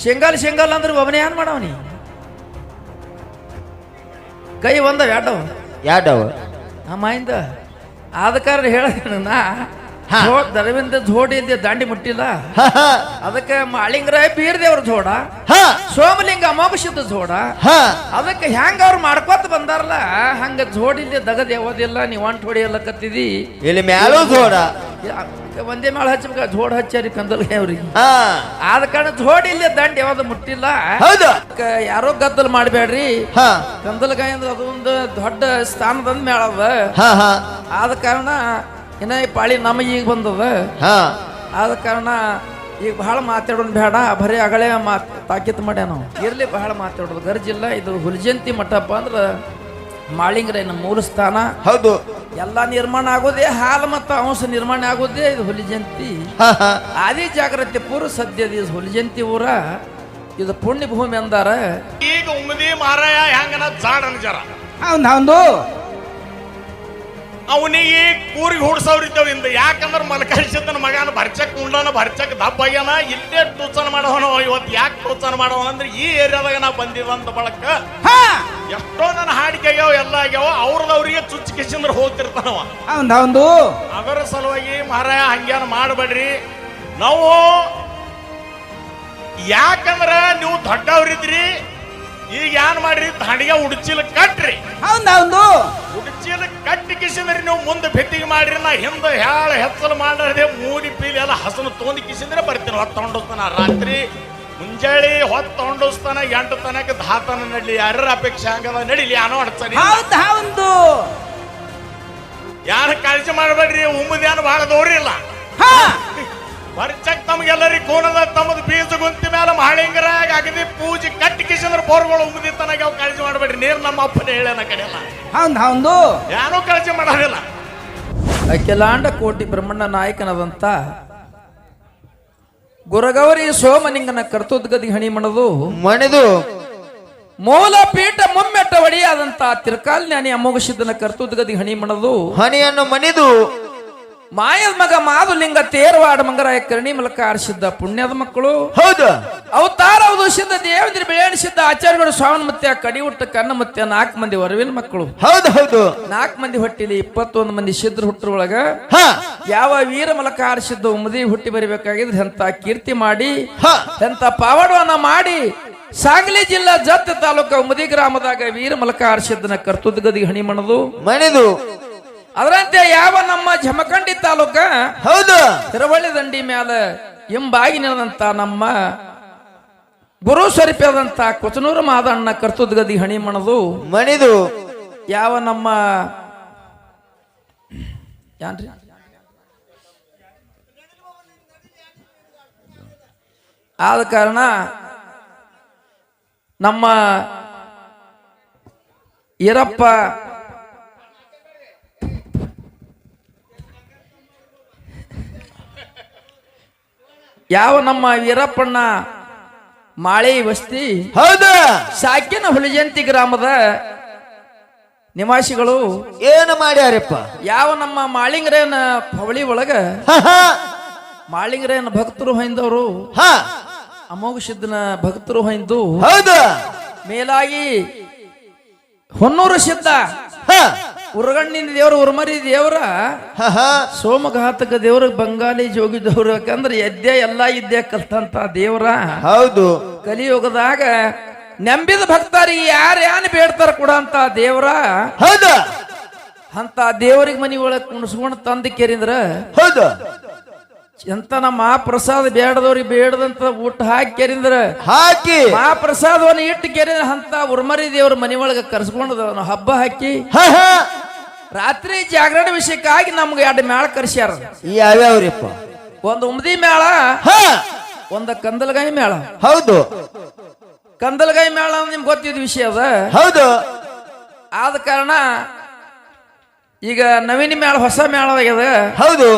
ಶೇಂಗಾಲ್ ಅಂದ್ರೆ ಒಬ್ಬನೇ ಏನ್ ಮಾಡವನಿ ಕೈ ಒಂದವ ಯಾಡವ ನಮ್ಮ ಇಂದ ಆದ ಕಾರಣ ಹೇಳ ನಾ ದರವಿಂದ ಝೋಡಿ ಇದ್ದೆ ದಾಂಡಿ ಮುಟ್ಟಿಲ್ಲ ಅದಕ್ಕೆ ಮಾಳಿಂಗರಾಯ ಬೀರ್ದೇವ್ರ ಝೋಡ ಸೋಮಲಿಂಗ ಅಮೋಘಸಿದ್ದ ಝೋಡ ಅದಕ್ಕೆ ಹೆಂಗ ಅವ್ರು ಮಾಡ್ಕೊತ ಬಂದಾರಲ್ಲ ಹಂಗ ಝೋಡಿಲ್ದೆ ದಗದ್ ಯಾವದಿಲ್ಲ ನೀವ್ ಅಂಟ್ ಹೊಡಿಯಲ್ಲ ಕತ್ತಿದಿ ಇಲ್ಲಿ ಮ್ಯಾಲೂ ಝೋಡ ಒಂದೇ ಮೇಳ ಹಚ್ಚಬೇಕ ಝೋಡ್ ಹಚ್ಚಾರಿ ಕಂದಲ್ಗೆ ಅವ್ರಿಗೆ ಆದ ಕಾರಣ ಝೋಡಿ ಇಲ್ಲದೆ ದಂಡ ಯಾವ್ದು ಮುಟ್ಟಿಲ್ಲ ಯಾರೋ ಗದ್ದಲ್ ಮಾಡ್ಬೇಡ್ರಿ ಕಂದಲ್ಗಾಯಿ ಅಂದ್ರೆ ಅದೊಂದು ದೊಡ್ಡ ಸ್ಥಾನದಂದ ಮೇಳ ಅದ ಆದ ಕಾರಣ ಇನ್ನ ಈ ಪಾಳಿ ನಮಗೆ ಈಗ ಬಂದದ ಆದ ಕಾರಣ ಈಗ ಬಹಳ ಮಾತಾಡೋದು ಬೇಡ ಬರೀ ಅಗಳೇ ತಾಕೀತ್ ಮಾಡ್ಯ ನಾವು ಇರ್ಲಿ ಬಹಳ ಮಾತಾಡೋದು ಗರ್ಜಿಲ್ಲ ಇದು ಹುಲಿಜಂತಿ ಮಠಪ್ಪ ಅಂದ್ರ ಮಾಳಿಂಗರಾಯನ ಮೂಲ ಸ್ಥಾನ ಹೌದು ಎಲ್ಲ ನಿರ್ಮಾಣ ಆಗೋದೇ ಹಾಲು ಮತ್ತು ಅಂಶ ನಿರ್ಮಾಣ ಆಗೋದೇ ಇದು ಹುಲಿಜಂತಿ ಆದಿ ಜಾಗೃತಿ ಪೂರ್ವ ಸದ್ಯದ ಹುಲಿಜಂತಿ ಊರ ಇದು ಪುಣ್ಯ ಭೂಮಿ ಅಂದಾರ ಈಗ ಉಮ್ಮದಿ ಮಾರಾಯ ಹೆಂಗನ ಜಾಡ್ ಅನ್ಜಾರ ಹೌದು ಅವನಿಗೆ ಕೂರಿಗೆ ಹುಡ್ಸವ್ರಿದ್ದವಿಂದ ಯಾಕಂದ್ರೆ ಮಲಕರಿಸಿದ್ದನ ಮಗನ ಭರ್ಚಕ್ ಉಂಡನ ಭರ್ಚಕ್ ದಬ್ಬಗ್ಯಾನ ಇಲ್ಲೇ ಟೂಚನ ಮಾಡೋನು ಇವತ್ತು ಯಾಕೆ ಟೂಚನ ಮಾಡೋನು ಅಂದ್ರೆ ಈ ಏರಿಯಾದಾಗ ನಾ ಬಂದಿದಂತ ಬಳಕ ಎಷ್ಟೋ ನನ್ನ ಹಾಡಿಕೆ ಆಗ್ಯಾವ ಎಲ್ಲ ಆಗ್ಯಾವ ಅವ್ರದವ್ರಿಗೆ ಚುಚ್ಚ ಕಿಸಿಂದ್ರ ಹೋಗ್ತಿರ್ತಾನವ ಹೌದು ಅದರ ಸಲುವಾಗಿ ಮಾರಾಯ ಹಂಗ್ಯಾನ ಮಾಡಬೇಡ್ರಿ ನಾವು ಯಾಕಂದ್ರ ನೀವು ದೊಡ್ಡವ್ರಿದ್ರಿ ಈಗ ಏನ್ ಮಾಡ್ರಿ ದಾಂಡಿಗೆ ಉಡ್ಚಿಲ ಕಟ್ರಿ ಹೌದು ಉಡ್ಚಿಲ ಕಟ್ಟಿ ಕಿಸಿದ್ರಿ ನೀವು ಮುಂದೆ ಬೆತ್ತಿಗೆ ಮಾಡ್ರಿ ನಾ ಹಿಂದೆ ಹೇಳ ಹೆಚ್ಚಲು ಮಾಡದೆ ಮೂಡಿ ಪೀಲಿ ಎಲ್ಲ ಹಸನು ತೊಂದು ಕಿಸಿದ್ರೆ ಬರ್ತೀನಿ ಹೊತ್ತು ಹೊಂಡಿಸ್ತಾನ ರಾತ್ರಿ ಮುಂಜಾಳಿ ಹೊತ್ತು ಹೊಂಡಿಸ್ತಾನ 8 ತನಕ 10 ತನ ನಡಲಿ ಯಾರ ಅಪೇಕ್ಷೆ ಹಂಗದ ನಡಿಲಿ ಏನೋ ಅಡ್ತಾನೆ ಹೌದು ಯಾರು ಕಾಳಜಿ ಮಾಡಬೇಡ್ರಿ ಉಮ್ಮದೇನು ಬಹಳ ದೌರಿಲ್ಲ ಬರ್ಚಕ್ ತಮಗೆಲ್ಲರಿಗೆ ಕೋನದ ತಮ್ಮದು ಬೀಜ ಗುಂತಿ ಮೇಲೆ ಮಾಳಿಂಗರಾಗ ಅಗದಿ ಪೂಜೆ ಕಟ್ಟಿ ಕಿಸಿದ್ರ ಬೋರ್ಗಳು ಉಮ್ಮದಿ ತನಕ ಅವು ಕಾಳಜಿ ಮಾಡಬೇಡ್ರಿ ನೀರು ನಮ್ಮ ಅಪ್ಪನೇ ಹೇಳನ ಕಡೆಯಲ್ಲ ಹೌದು ಏನೂ ಕಾಳಜಿ ಮಾಡೋದಿಲ್ಲ ಅಖಿಲಾಂಡ ಕೋಟಿ ಬ್ರಹ್ಮಣ್ಣ ನಾಯಕನದಂತ ಗುರಗೌರಿ ಸೋಮಲಿಂಗನ ಕರ್ತೋದ್ಗದಿ ಹಣಿ ಮಣದು ಮೂಲ ಪೀಠ ಮುಮ್ಮೆಟ್ಟ ಒಡೆಯಾದಂತ ತಿರ್ಕಾಲ್ಜ್ಞಾನಿ ಅಮೋಘಸಿದ್ದನ ಕರ್ತೋದ್ಗದಿ ಹಣಿ ಹಣಿಯನ್ನು ಮಣಿದು ಮಾಯದ ಮಗ ಮಾದುಲಿಂಗ ತೇರವಾಡ ಮಂಗರಾಯ ಕರ್ಣಿ ಮೂಲಕ ಆರಿಸಿದ್ದ ಪುಣ್ಯದ ಮಕ್ಕಳು ಹೌದು ಅವತಾರ ಅವಧೂಷಿದ್ದ ದೇವೇಂದ್ರ ಬೆಳೆಸಿದ್ದ ಆಚಾರ್ಯಗಳು ಶ್ರಾವಣ ಮತ್ತೆ ಕಡಿ ಹುಟ್ಟ ಕಣ್ಣ ಮತ್ತೆ 4 ಮಂದಿ ವರವಿನ ಮಕ್ಕಳು ಹೌದು 4 ಮಂದಿ ಹೊಟ್ಟಿಲಿ 21 ಮಂದಿ ಸಿದ್ರ ಹುಟ್ಟರೊಳಗ ಯಾವ ವೀರ ಮೂಲಕ ಆರಿಸಿದ್ದ ಉಮ್ಮದಿ ಹುಟ್ಟಿ ಬರಬೇಕಾಗಿದ್ರೆ ಎಂತ ಕೀರ್ತಿ ಮಾಡಿ ಎಂತ ಪಾವಡವನ್ನ ಮಾಡಿ ಸಾಂಗ್ಲಿ ಜಿಲ್ಲಾ ಜತ್ತ ತಾಲೂಕ ಉಮ್ಮದಿ ಗ್ರಾಮದಾಗ ವೀರ ಮೂಲಕ ಆರಿಸಿದ್ದನ ಕರ್ತುದ್ಗದಿ ಹಣಿ ಮಣಿದು ಅದರಂತೆ ಯಾವ ನಮ್ಮ ಜಮಖಂಡಿ ತಾಲೂಕ ಹೌದು ತಿರುವಳ್ಳಿ ದಂಡಿ ಮ್ಯಾಲ ಎಂಬಾಗಿನದಂತ ನಮ್ಮ ಗುರು ಸ್ವರೂಪದಂತ ಕೊಚನೂರು ಮಾದಣ್ಣ ಕರ್ತುದ್ಗದಿ ಹಣಿ ಮಣಿದು ಯಾವ ನಮ್ಮ ಯಾನ್ರಿ ಆದ ಕಾರಣ ನಮ್ಮ ಈರಪ್ಪ ಯಾವ ನಮ್ಮ ವೀರಪ್ಪಣ್ಣ ಮಾಳಿ ವಸ್ತಿ ಹೌದು ಸಾಕಿನ ಹುಲಿಜಂತಿ ಗ್ರಾಮದ ನಿವಾಸಿಗಳು ಏನು ಮಾಡ್ಯಾರಪ್ಪ ಯಾವ ನಮ್ಮ ಮಾಳಿಂಗರೇನ ಪವಳಿ ಒಳಗ ಮಾಳಿಂಗರೇನ ಭಕ್ತರು ಹೊಂದವರು ಅಮೋಘಸಿದ್ದನ ಭಕ್ತರು ಹೊಂದು ಹೌದು ಮೇಲಾಗಿ ಹೊನ್ನೂರು ಸಿದ್ಧ ಉರಗಣ್ಣಿನ ದೇವ್ರ ಉರ್ಮರಿ ದೇವ್ರ ಸೋಮಘಾತಕ ದೇವ್ರ ಬಂಗಾಲಿ ಜೋಗಿ ದೇವ್ರ ಯಾಕಂದ್ರೆ ಎದ್ದೆ ಎಲ್ಲಾ ಇದ್ದೆ ಕಲ್ತಂತ ದೇವ್ರ ಹೌದು ಕಲಿಯುಗದಾಗ ನಂಬಿದ ಭಕ್ತರಿಗೆ ಯಾರು ಬೇಡ್ತಾರ ಕೂಡ ಅಂತ ದೇವ್ರ ಹೌದು ಅಂತ ದೇವರಿಗೆ ಮನಿ ಒಳಗ್ ಕುಣಿಸ್ಕೊಂಡು ತಂದ ಕೇರಿಂದ್ರ ಹೌದು ಎಂತ ನಮ್ಮ ಮಹಾಪ್ರಸಾದ ಬೇಡದವ್ರಿಗೆ ಬೇಡದಂತ ಊಟ ಹಾಕಿ ಕೇರಿಂದ್ರ ಹಾಕಿ ಮಹಾಪ್ರಸಾದವನ್ನು ಇಟ್ಟು ಕೇರಿದ್ರ ಅಂತ ಉರ್ಮರಿ ದೇವ್ರ ಮನಿ ಒಳಗ ಕರ್ಸ್ಕೊಂಡು ಹಬ್ಬ ಹಾಕಿ ರಾತ್ರಿ ಜಾಗರಣ ವಿಷಯಕ್ಕಾಗಿ ನಮ್ಗೆ 2 ಮೇಳ ಕರ್ಸ್ಯಾರ ಯಾವ್ಯಾವ್ರಿಪ್ಪ ಒಂದು ಉಮ್ದಿ ಮೇಳ ಒಂದು ಕಂದಲಗಾಯಿ ಮೇಳ ಹೌದು ಕಂದಲಗಾಯಿ ಮೇಳ ನಿಮ್ಗೆ ಗೊತ್ತಿದ್ದ ವಿಷಯ ಅದ ಹೌದು ಆದ ಕಾರಣ ಈಗ ನವೀನ ಮೇಳ ಹೊಸ ಮೇಳವಾಗ್ಯದ ಹೌದು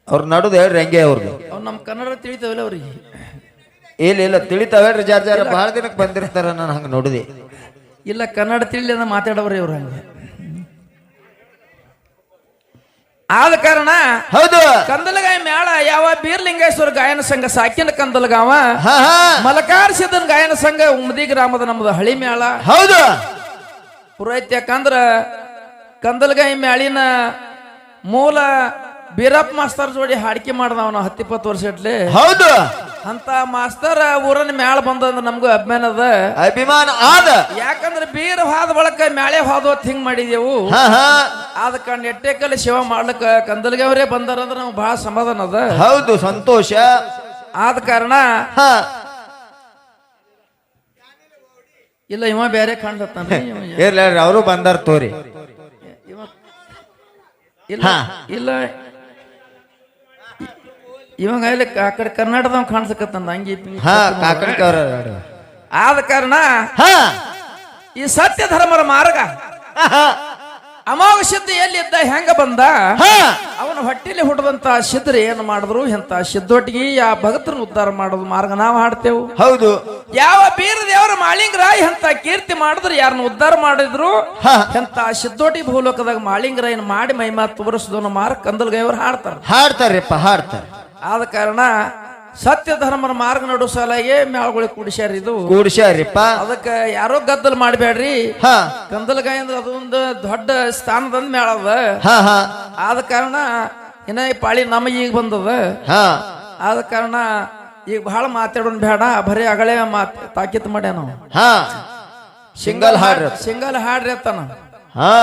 ಅವ್ರ ನಡುದು ಹೇಳ್ರಿ ಹೆಂಗೆ ಅವ್ರದ್ದು ಅವ್ರು ನಮ್ಮ ಕನ್ನಡ ತಿಳಿತಾವಲ್ಲ ಅವ್ರಿಗೆ ಇಲ್ಲ ತಿಳಿತಾವೇಳ್ರಿ ಜಾರ ಬಹಳ ದಿನಕ್ಕೆ ಬಂದಿರ್ತಾರ ನಾನು ಹಂಗ ನೋಡಿದೆ ಇಲ್ಲ ಕನ್ನಡ ತಿಳಿದ ಮಾತಾಡವ್ರಿ ಅವ್ರು ಹಂಗೆ ಆದ ಕಾರಣ ಹೌದು ಕಂದಲಗಾಯ ಮ್ಯಾಳ ಯಾವ ಬೀರ್ಲಿಂಗೇಶ್ವರ ಗಾಯನ ಸಂಘ ಸಾಕಿನ ಕಂದಲಗಾವ ಹಾ ಹಾ ಮಲಕಾರ್ ಸಿದ್ದನ್ ಗಾಯನ ಸಂಘ ಉಮದಿ ಗ್ರಾಮದ ನಮ್ಮದು ಹಳಿ ಮ್ಯಾಳ ಹೌದು ಪುರೋಹಿತ ಯಾಕಂದ್ರ ಕಂದಲಗಾಯಿ ಮ್ಯಾಳಿನ ಮೂಲ ಬೀರಪ್ಪ ಮಾಸ್ತರ್ ಜೋಡಿ ಹಾಡಿಕೆ ಮಾಡ್ದವನ 10-20 ವರ್ಷ ಇಟ್ಲಿ ಹೌದು ಅಂತ ಮಾಸ್ತರ್ ಊರನ್ನ ಮ್ಯಾಳ ಬಂದಂದ್ರ ನಮಗೂ ಅಭಿಮಾನ ಅದ ಅಭಿಮಾನ ಆದ ಯಾಕಂದ್ರ ಬೀರ ಹಾದ ಬಳಕ ಮ್ಯಾಳೆ ಹಾದೋತ್ ಹಿಂಗ್ ಮಾಡಿದೆವು ಹಾ ಹಾ ಅದಕ್ಕ ನೆಟ್ಟೆಕಲ್ಲಿ ಸೇವಾ ಮಾಡ್ಲಕ್ಕ ಕಂದಲ್ಗೆ ಅವರೇ ಬಂದಾರಂದ್ರ ನಮ್ಗೆ ಬಹಳ ಸಮಾಧಾನ ಅದ ಹೌದು ಸಂತೋಷ ಆದ ಕಾರಣ ಹಾ ಇಲ್ಲ ಇವ ಬೇರೆ ಕಾಣ್ತಾನ ಇರ್ಲಿ ಅವರು ಬಂದಾರ ತೋರಿ ಇಲ್ಲ ಇಲ್ಲ ಇವಾಗ ಇಲ್ಲಿ ಆ ಕಡೆ ಕರ್ನಾಟಕದವ್ ಕಾಣಿಸಕತ್ತಂದ ಹಂಗಿ ಹಾ ಕಾಕಣಿಕ ಅವ್ರ ಆದ ಕಾರಣ ಹಾ ಈ ಸತ್ಯ ಧರ್ಮರ ಮಾರ್ಗ ಅಮೋಘ ಸಿದ್ಧ ಎಲ್ಲಿದ್ದ ಹೆಂಗ ಬಂದ ಅವನ ಹೊಟ್ಟಿಲಿ ಹುಟ್ಟದಂತ ಸಿದ್ಧರು ಏನು ಮಾಡಿದ್ರು ಎಂತ ಸಿದ್ಧೊಟ್ಟಿಗೆ ಯಾವ ಭಕ್ತರನ್ನ ಉದ್ಧಾರ ಮಾಡೋದು ಮಾರ್ಗ ನಾವು ಹಾಡ್ತೇವು ಹೌದು ಯಾವ ಬೀರ ದೇವರ ಮಾಳಿಂಗರಾಯ್ ಅಂತ ಕೀರ್ತಿ ಮಾಡಿದ್ರು ಯಾರನ್ನ ಉದ್ಧಾರ ಮಾಡಿದ್ರು ಎಂತ ಸಿದ್ಧೋಟಿ ಭೂಲೋಕದಾಗ ಮಾಳಿಂಗರಾಯನ್ ಮಾಡಿ ಮಹಿಮಾ ತೋರಿಸಿದವನ ಮಾರ್ಗ ಕಂದಲ್ಗಾಯವ್ರು ಹಾಡ್ತಾರ್ರಿಪ್ಪ ಹಾಡ್ತಾರೆ ಆದ ಕಾರಣ ಸತ್ಯ ಧರ್ಮರ ಮಾರ್ಗ ನಡು ಸಲಾಗೆ ಮ್ಯಾಳಗಳಿಗೆ ಕೂಡಿಸ್ಯಾರಿಪ್ಪ ಅದಕ್ಕೆ ಯಾರೋ ಗದ್ದಲ್ ಮಾಡಬೇಡ್ರಿ ಹಾ ಕಂದಲ್ಗಾಯ ಅಂದ್ರೆ ಅದೊಂದು ದೊಡ್ಡ ಸ್ಥಾನದಂದ ಮೇಳ ಅದ ಹಾ ಹಾ ಆದ ಕಾರಣ ಇನ್ನ ಈ ಪಾಳಿ ನಮಗೆ ಈಗ ಬಂದದ ಹಾ ಆದ ಕಾರಣ ಈಗ ಬಹಳ ಮಾತಾಡೋನ್ ಬೇಡ ಬರೀ ಅಗಳೇ ತಾಕೀತ್ ಮಾಡ್ಯ ನಾವು ಹಾ ಸಿಂಗಲ್ ಹಾಡ್ರಿ ಅತ್ತಾನ ಹಾ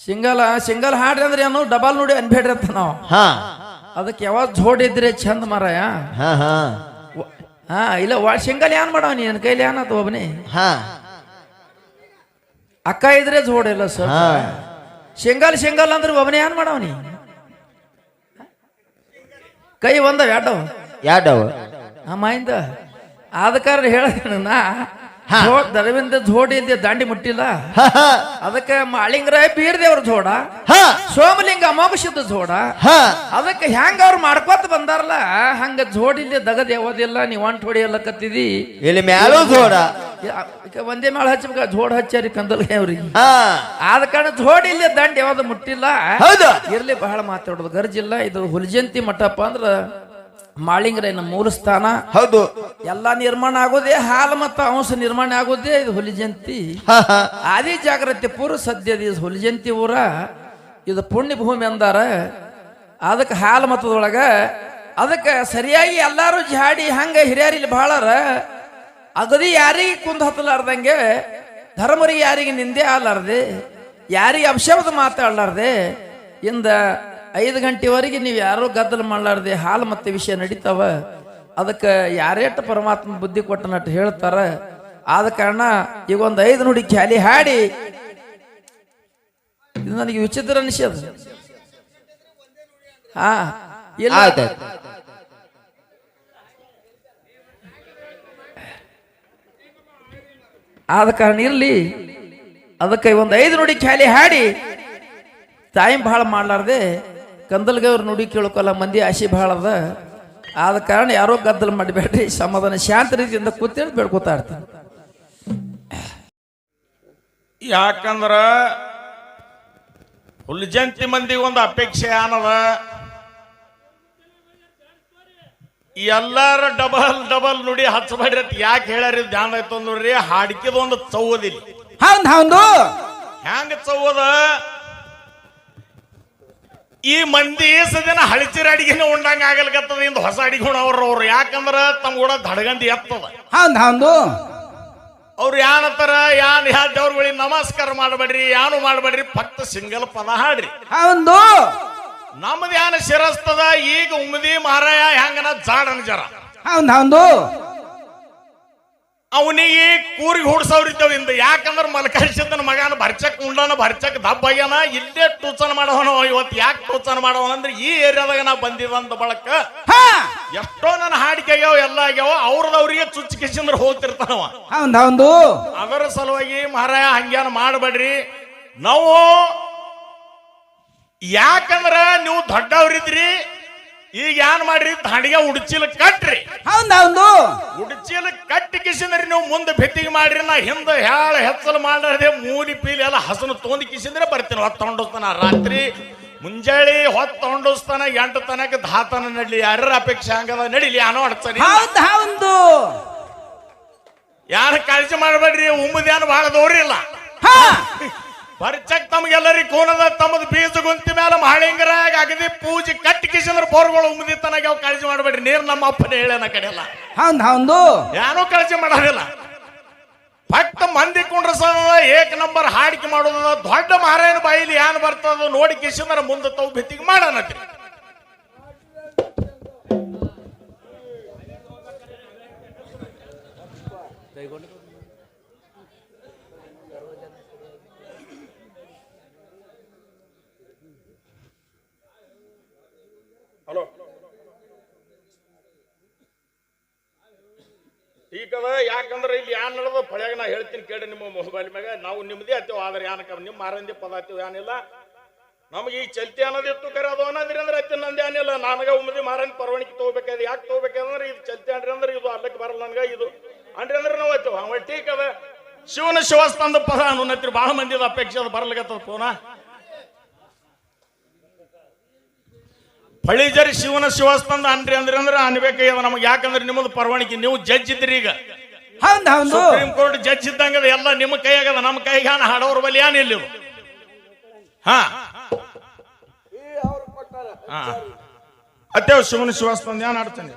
ಸಿಂಗಲ್ ಹಾಡ್ರಿ ಅಂದ್ರೆ ಏನು ಡಬಲ್ ನೋಡಿ ಅನ್ಬೇಡ್ರಿ ಅಂತ ನಾವು ಹಾ ಅದಕ್ಕೆ ಯಾವಾಗ ಜೋಡಿದ್ರೆ ಚಂದ ಮಾರಾಯ ಹಾ ಹಾ ಹಾ ಇಲ್ಲ ಸಿಂಗಲ್ ಏನ್ ಮಾಡವ ನೀನ್ ಕೈಲಿ ಏನಾತ ಒಬ್ಬನೇ ಹಾ ಅಕ್ಕ ಇದ್ರೆ ಜೋಡಿಲ್ಲ ಸರ್ ಸಿಂಗಲ್ ಅಂದ್ರೆ ಒಬ್ಬನೇ ಏನ್ ಮಾಡವ ನೀ ಕೈ ಒಂದ ಯಾಡವ ಅಮ್ಮಾಯಿಂದ ಆದ ಕಾರಣ ಹೇಳ ನಾ ದರವಿಂದ ಜೋಡಿ ಇದ್ದೆ ದಾಂಡಿ ಮುಟ್ಟಿಲ್ಲ ಅದಕ್ಕೆ ಮಾಳಿಂಗರಾಯ ಬೀರ್ದೇವ್ರ ಜೋಡ ಸೋಮಲಿಂಗ ಅಮೋಘ ಸಿದ್ಧ ಜೋಡ ಅದಕ್ಕೆ ಹೆಂಗ ಅವ್ರು ಮಾಡ್ಕೋತ ಬಂದಾರಲ್ಲ ಹಂಗ ಜೋಡಿಲ್ಲಿ ದಗದ ಯಾವದಿಲ್ಲ ನೀವ್ ಒಂಟ್ ಹೊಡಿ ಎಲ್ಲ ಕತ್ತಿದಿ ಇಲ್ಲಿ ಮ್ಯಾಲೂ ಜೋಡ ಒಂದೇ ಮೇಳ ಹಚ್ಚಬೇಕ ಜೋಡ ಹಚ್ಚಾರಿ ಕಂದಲ್ಗೆ ಅವ್ರಿಗೆ ಆದ ಕಾರಣ ಜೋಡಿ ಇಲ್ಲಿ ದಂಡ ಯಾವ್ದು ಮುಟ್ಟಿಲ್ಲ ಇರ್ಲಿ ಬಹಳ ಮಾತಾಡೋದು ಗರ್ಜಿಲ್ಲ ಇದು ಹುಲ್ಜಂತಿ ಮಠಪ್ಪ ಅಂದ್ರ ಮಾಳಿಂಗರಾಯನ ಮೂಲ ಸ್ಥಾನ ಹೌದು ಎಲ್ಲಾ ನಿರ್ಮಾಣ ಆಗೋದೇ ಹಾಲು ಮತ್ತು ಅಂಶ ನಿರ್ಮಾಣ ಆಗೋದೇ ಇದು ಹುಲಿಜಂತಿ ಆದಿ ಜಾಗೃತಿ ಪೂರ್ವ ಸದ್ಯದ ಇದು ಹುಲಿಜಂತಿ ಊರ ಇದು ಪುಣ್ಯ ಭೂಮಿ ಅಂದಾರ ಅದಕ್ಕೆ ಹಾಲು ಮತದೊಳಗ ಅದಕ್ಕೆ ಸರಿಯಾಗಿ ಎಲ್ಲಾರು ಜಾಡಿ ಹಂಗ ಹಿರಿಯರಿಲ್ಲಿ ಬಹಳರ ಅಗದಿ ಯಾರಿಗೆ ಕುಂದ್ ಹತ್ತಲಾರ್ದಂಗೆ ಧರ್ಮರಿಗೆ ಯಾರಿಗೆ ನಿಂದೆ ಆಲಾರ್ದೆ ಯಾರಿಗೆ ಅಪಶಬ್ದ ಮಾತಾಡ್ಲಾರ್ದೆ ಇಂದ 5 ಗಂಟೆವರೆಗೆ ನೀವು ಯಾರೋ ಗದ್ದಲ ಮಾಡ್ಲಾರ್ದೆ ಹಾಲು ಮತ್ತೆ ವಿಷಯ ನಡೀತಾವ ಅದಕ್ಕೆ ಯಾರೇಟ ಪರಮಾತ್ಮ ಬುದ್ಧಿ ಕೊಟ್ಟನಟ್ಟು ಹೇಳ್ತಾರ ಆದ ಕಾರಣ ಈಗ ಒಂದು 5 ನುಡಿ ಖ್ಯಾಲಿ ಹಾಡಿ ಇದು ನನಗೆ ವಿಚಿತ್ರ ಅನಿಸ್ಯದ ಹಾ ಇಲ್ಲ ಆದ ಕಾರಣ ಇರ್ಲಿ ಅದಕ್ಕೆ ಒಂದು 5 ನುಡಿ ಖ್ಯಾಲಿ ಹಾಡಿ ಟೈಮ್ ಬಹಳ ಮಾಡ್ಲಾರ್ದೆ ಕಂದಲ್ಗೆ ಅವ್ರ ನುಡಿ ಕೇಳ್ಕೊಲ್ಲ ಮಂದಿ ಆಸೆ ಬಹಳ ಅದ ಆದ ಕಾರಣ ಯಾರೋ ಗದ್ದಲ ಮಾಡಬೇಡ್ರಿ ಸಮಾಧಾನ ಶಾಂತ ರೀತಿಯಿಂದ ಕೂತೇಳಿ ಬೇಡ್ಕೋತಾ ಇರ್ತೀನಿ ಯಾಕಂದ್ರ ಹುಲ್ಜಂತಿ ಮಂದಿ ಒಂದು ಅಪೇಕ್ಷೆ ಏನದ ಎಲ್ಲಾರ ಡಬಲ್ ನುಡಿ ಹಚ್ಚಬೇಡ್ರಿ ಅಂತ ಯಾಕೆ ಹೇಳ್ಯಾರ ಧ್ಯಾನ ಆಯ್ತು ನೋಡ್ರಿ ಹಾಡಿಕೆದ ಒಂದು ಚೌದಿಲ್ಲ ಹ್ಯಾಂಗ ಚೌದ ಈ ಮಂದಿ ಸದಿನ ಹಳಚಿರ ಅಡಿಗೆನ ಉಂಡಂಗ ಆಗಲ್ಕತ್ತದ ಇಂದ ಹೊಸ ಅಡಿಗೆ ಅವ್ರು ಯಾಕಂದ್ರ ತಮ್ಮ ಕೂಡ ದಡಗಂದಿ ಎತ್ತದ ಅವ್ರು ಯಾನತ್ತಾರ ಯಾ ದೇವ್ರಗಳಿಗೆ ನಮಸ್ಕಾರ ಮಾಡಬೇಡ್ರಿ ಯಾನು ಮಾಡಬೇಡ್ರಿ ಫಕ್ತ ಸಿಂಗಲ್ ಪದ ಹಾಡ್ರಿ ನಮ್ದು ಯಾನ ಶಿರಸ್ತದ ಈಗ ಉಮದಿ ಮಾರಾಯ ಹೆಂಗನ ಜಾಡನ ಜರ ಅವನಿಗೆ ಕೂರಿಗೆ ಹುಡ್ಸವ್ರಿದ್ದೇವ್ ಇಂದ ಯಾಕಂದ್ರ ಮಲಕರಿಸಿದ್ದನ ಮಗನ ಭರ್ಚಕ್ ಉಂಡನ ಭರ್ಚಕ್ ದಬ್ಬ ಆಗ್ಯಾನ ಇಲ್ಲೇ ಟೂಚನ ಮಾಡವನ ಇವತ್ತು ಯಾಕೆ ಟೂಚನ ಮಾಡವ ಅಂದ್ರೆ ಈ ಏರಿಯಾದಾಗ ನಾ ಬಂದಿದಂತ ಬಳಕ ಎಷ್ಟೋ ನನ್ನ ಹಾಡಿಕೆ ಆಗ್ಯಾವ ಎಲ್ಲ ಆಗ್ಯಾವ ಅವ್ರದವ್ರಿಗೆ ಚುಚ್ಚಿ ಕಿಸಿಂದ್ರ ಹೋಗ್ತಿರ್ತಾನವ ಅದರ ಸಲುವಾಗಿ ಮಹಾರಾಯ ಹಂಗ್ಯಾನ ಮಾಡಬೇಡ್ರಿ ನಾವು ಯಾಕಂದ್ರ ನೀವು ದೊಡ್ಡವ್ರಿದ್ರಿ ಈಗ ಏನ್ ಮಾಡ್ರಿ ಹಾಡಿಗೆ ಉಡ್ಚಿಲ್ ಕಟ್ರಿ ಉಡ್ಚಿಲ್ ಕಟ್ಟಿ ಕಿಸಿದ್ರಿ ನೀವು ಮುಂದೆ ಬೆತ್ತಿಗೆ ಮಾಡ್ರಿ ನಾ ಹಿಂದ ಹೇಳ ಹೆಚ್ಚಲು ಮಾಡ್ರೆ ಮೂಲಿ ಪೀಲಿ ಎಲ್ಲ ಹಸನು ತೊಂದ್ ಕಿಸಿದ್ರೆ ಬರ್ತೀನಿ ಹೊತ್ತು ತಗೊಂಡೋಗ್ತಾನ ರಾತ್ರಿ ಮುಂಜಾಳಿ ಹೊತ್ತು ತಗೊಂಡೋಸ್ತಾನ 8 ತನಕ ಧಾತನ ನಡ್ಲಿ ಯಾರ ಅಪೇಕ್ಷೆ ಹಂಗದ ನಡಿಲಿ ಏನೋ ಅಡ್ತಾನೆ ಹೌದು ಯಾರು ಕಾಳಜಿ ಮಾಡಬೇಡ್ರಿ ಉಮ್ಮದೇನು ಬಹಳ ದೌರಿಲ್ಲ ಬರ್ಚಕ್ ತಮ್ಗೆಲ್ಲರಿಗೆ ಕೋನದ ತಮ್ಮದು ಬೀಜ ಗುಂತಿ ಮೇಲೆ ಮಹಳಿಂಗರಾಗ ಅಗದಿ ಪೂಜೆ ಕಟ್ಟಿ ಕಿಶಂದ್ರ ಬೋರ್ಗಳು ಉಮ್ಮದಿ ತನಕ ಅವ್ ಕಾಳಜಿ ಮಾಡಬೇಡ್ರಿ ನೀರ್ ನಮ್ಮ ಅಪ್ಪನೇ ಹೇಳನ ಕಡೆಯಲ್ಲ ಹೌದು ಏನೋ ಕಾಳಜಿ ಮಾಡೋದಿಲ್ಲ ಭಕ್ತ ಮಂದಿ ಕುಂಡ್ರಸದ ಏಕ್ ನಂಬರ್ ಹಾಡಿಕೆ ಮಾಡೋದ ದೊಡ್ಡ ಮಾರಾಯಣ ಬಾಯಿಲಿ ಏನ್ ಬರ್ತದ ನೋಡಿ ಕಿಶಂದ್ರ ಮುಂದೆ ತಾವು ಭಿತ್ತಿಗೆ ಮಾಡೋಣತ್ರಿ ಹಲೋ ಈಗದ ಯಾಕಂದ್ರೆ ಇಲ್ಲಿ ಏನ್ ನಡೆದ ಪಳ್ಯಾಗ ನಾ ಹೇಳ್ತೀನಿ ಕೇಳಿ ನಿಮ್ಮ ಮೊಬೈಲ್ ಮ್ಯಾಗ ನಾವು ನಿಮ್ದೇ ಹತ್ತೇವ ಆದ್ರೆ ಏನಕ್ಕ ನಿಮ್ಮ ಮಾರಂದಿ ಪದ ಹತ್ತೇವ ಏನಿಲ್ಲ ನಮ್ಗೆ ಈ ಚಲ್ತಿ ಅನ್ನೋದಿತ್ತು ಕರೆ ಅದು ಅನ್ನೋದ್ರಿ ಅಂದ್ರೆ ಹತ್ತಿ ನಂದು ಏನಿಲ್ಲ ನನಗ ಉಮ್ಮದಿ ಮಾರಂದಿ ಪರವಾನಿಗೆ ತಗೋಬೇಕಾದ ಯಾಕೆ ತಗೋಬೇಕಂದ್ರೆ ಇದು ಚಲ್ತಿ ಅನ್ರಿ ಅಂದ್ರೆ ಇದು ಅಲ್ಲಕ್ಕೆ ಬರಲ್ಲ ನನ್ಗ ಇದು ಅನ್ರಿ ಅಂದ್ರೆ ನಾವು ಹತ್ತೇವ ಅವ ಟೀಕ್ ಅದ ಶಿವನ ಶಿವಸ್ತಂದ ಪದ ಅನ್ನತ್ರಿ ಬಹಳ ಮಂದಿದ ಅಪೇಕ್ಷೆ ಅದು ಬರ್ಲಿಕತ್ತದ ಪೋನ ಫಳಿಜರಿ ಶಿವನ ಶಿವಸ್ತಂದ ಅನ್ರಿ ಅಂದ್ರೆ ಅನ್ಬೇಕಾಗ್ಯದ ನಮಗೆ ಯಾಕಂದ್ರೆ ನಿಮ್ಮದು ಪರವಾನಿಗೆ ನೀವು ಜಡ್ಜ್ ಇದ್ರಿ ಈಗ ಸುಪ್ರೀಂ ಕೋರ್ಟ್ ಜಡ್ಜ್ ಇದ್ದಂಗದ ಎಲ್ಲ ನಿಮ್ಮ ಕೈಯಾಗದ ನಮ್ಮ ಕೈಗೆ ಹಾಡೋರ್ ಬಲಿ ಏನಿಲ್ಲ ಹಾ ಅತ್ತೇವ್ ಶಿವನ ಶಿವಸ್ತಂದ ಏನ್ ಆಡ್ತಾನೆ